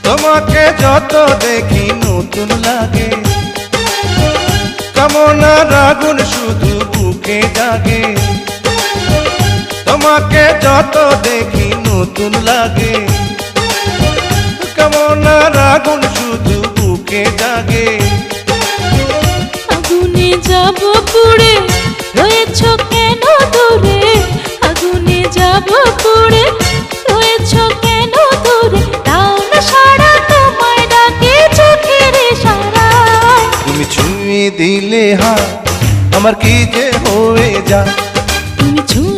তোমাকে যত দেখি নতুন লাগে, কামনার আগুন শুধু বুকে জাগে। তোমাকে যত দেখি নতুন লাগে, কামনার আগুন শুধু বুকে জাগে। আগুনে যাব পুড়ে, রয়েছ কেন দূরে? আগুনে যাব পুড়ে, রয়েছ কেন দূরে? দাও না সাড়া, তোমায় ডাকে চোখের ইশারায়। তুমি ছুঁয়ে দিলে হাত, আমার কি যে হয়ে যায়। তুমি ছুঁয়ে